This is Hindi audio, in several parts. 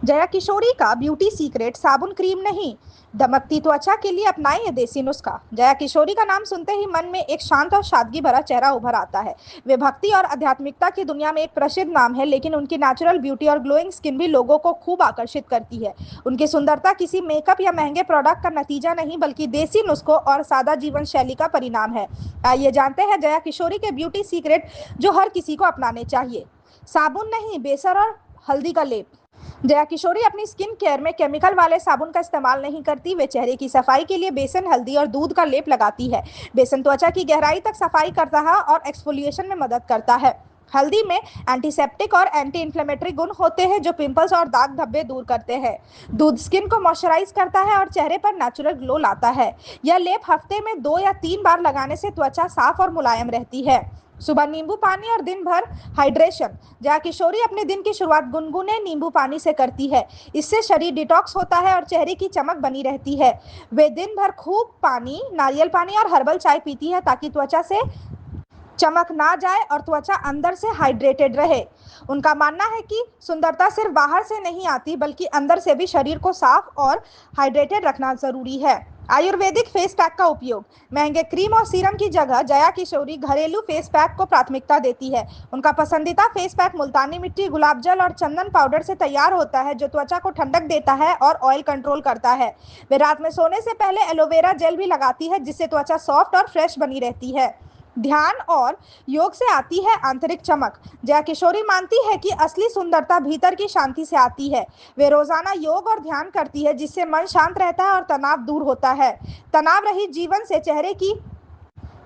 जया किशोरी का ब्यूटी सीक्रेट साबुन क्रीम नहीं, दमकती त्वचा के लिए अपनाएं ये देसी नुस्खा। जया किशोरी का नाम सुनते ही मन में एक शांत और सादगी भरा चेहरा उभर आता है। वे भक्ति और आध्यात्मिकता की दुनिया में एक प्रसिद्ध नाम है, लेकिन उनकी नेचुरल ब्यूटी और ग्लोइंग स्किन भी लोगों को खूब आकर्षित करती है। उनकी सुंदरता किसी मेकअप या महंगे प्रोडक्ट का नतीजा नहीं, बल्कि देसी नुस्खों और सादा जीवन शैली का परिणाम है। आइए जानते हैं जया किशोरी के ब्यूटी सीक्रेट जो हर किसी को अपनाने चाहिए। साबुन नहीं, बेसन और हल्दी का लेप। जया किशोरी अपनी स्किन केयर में केमिकल वाले साबुन का इस्तेमाल नहीं करती। वे चेहरे की सफाई के लिए बेसन, हल्दी और दूध का लेप लगाती है। बेसन त्वचा की गहराई तक सफाई करता है और एक्सफोलिएशन में मदद करता है। हल्दी में एंटीसेप्टिक और एंटी इन्फ्लेमेटरी गुण होते हैं जो पिंपल्स और दाग धब्बे दूर करते हैं। दूध स्किन को मॉइस्चराइज करता है और चेहरे पर नेचुरल ग्लो लाता है। यह लेप हफ्ते में 2 या 3 बार लगाने से त्वचा साफ और मुलायम रहती है। सुबह नींबू पानी और दिन भर हाइड्रेशन। जया किशोरी अपने दिन की शुरुआत गुनगुने नींबू पानी से करती है। इससे शरीर डिटॉक्स होता है और चेहरे की चमक बनी रहती है। वे दिन भर खूब पानी, नारियल पानी और हर्बल चाय पीती है ताकि त्वचा से चमक ना जाए और त्वचा अंदर से हाइड्रेटेड रहे। उनका मानना है कि सुंदरता सिर्फ बाहर से नहीं आती, बल्कि अंदर से भी शरीर को साफ और हाइड्रेटेड रखना जरूरी है। आयुर्वेदिक फेस पैक का उपयोग। महंगे क्रीम और सीरम की जगह जया किशोरी घरेलू फेस पैक को प्राथमिकता देती है। उनका पसंदीदा फेस पैक मुल्तानी मिट्टी, गुलाब जल और चंदन पाउडर से तैयार होता है, जो त्वचा को ठंडक देता है और ऑयल कंट्रोल करता है। वे रात में सोने से पहले एलोवेरा जेल भी लगाती है, जिससे त्वचा सॉफ्ट और फ्रेश बनी रहती है। ध्यान और योग से आती है आंतरिक चमक। जया किशोरी मानती है कि असली सुंदरता भीतर की शांति से आती है। वे रोजाना योग और ध्यान करती है, जिससे मन शांत रहता है और तनाव दूर होता है। तनाव रहित जीवन से चेहरे की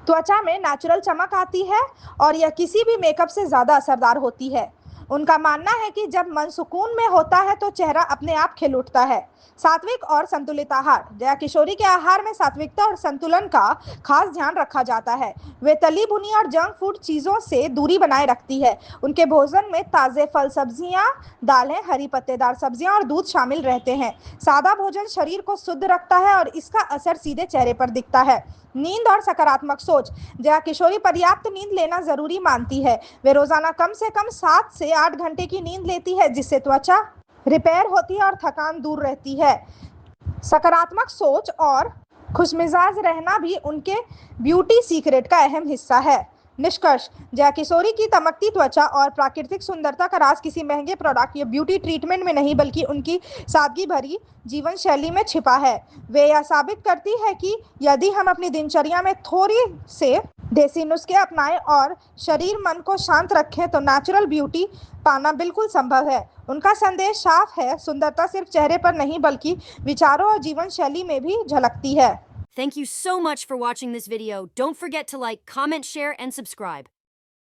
त्वचा में नेचुरल चमक आती है और यह किसी भी मेकअप से ज़्यादा असरदार होती है। उनका मानना है कि जब मन सुकून में होता है तो चेहरा अपने आप खिल उठता है। सात्विक और संतुलित आहार। जया किशोरी के आहार में सात्विकता और संतुलन का खास ध्यान रखा जाता है। वे तली भुनी और जंक फूड चीज़ों से दूरी बनाए रखती है। उनके भोजन में ताज़े फल, सब्जियां, दालें, हरी पत्तेदार सब्जियां और दूध शामिल रहते हैं। सादा भोजन शरीर को शुद्ध रखता है और इसका असर सीधे चेहरे पर दिखता है। नींद और सकारात्मक सोच। जया किशोरी पर्याप्त नींद लेना जरूरी मानती है। वे रोजाना कम से कम 7 से 8 घंटे की नींद लेती है, जिससे त्वचा रिपेयर होती है और थकान दूर रहती है। सकारात्मक सोच और खुशमिजाज रहना भी उनके ब्यूटी सीक्रेट का अहम हिस्सा है। निष्कर्ष। जया किशोरी की चमकती त्वचा और प्राकृतिक सुंदरता का राज किसी महंगे प्रोडक्ट या ब्यूटी ट्रीटमेंट में नहीं, बल्कि उनकी सादगी भरी जीवन शैली में छिपा है। वे यह साबित करती है कि यदि हम अपनी दिनचर्या में थोड़ी से देसी नुस्खे अपनाएं और शरीर मन को शांत रखें तो नेचुरल ब्यूटी पाना बिल्कुल संभव है। उनका संदेश साफ है, सुंदरता सिर्फ चेहरे पर नहीं बल्कि विचारों और जीवन शैली में भी झलकती है। Thank you so much for watching this video. Don't forget to like, comment, share, and subscribe.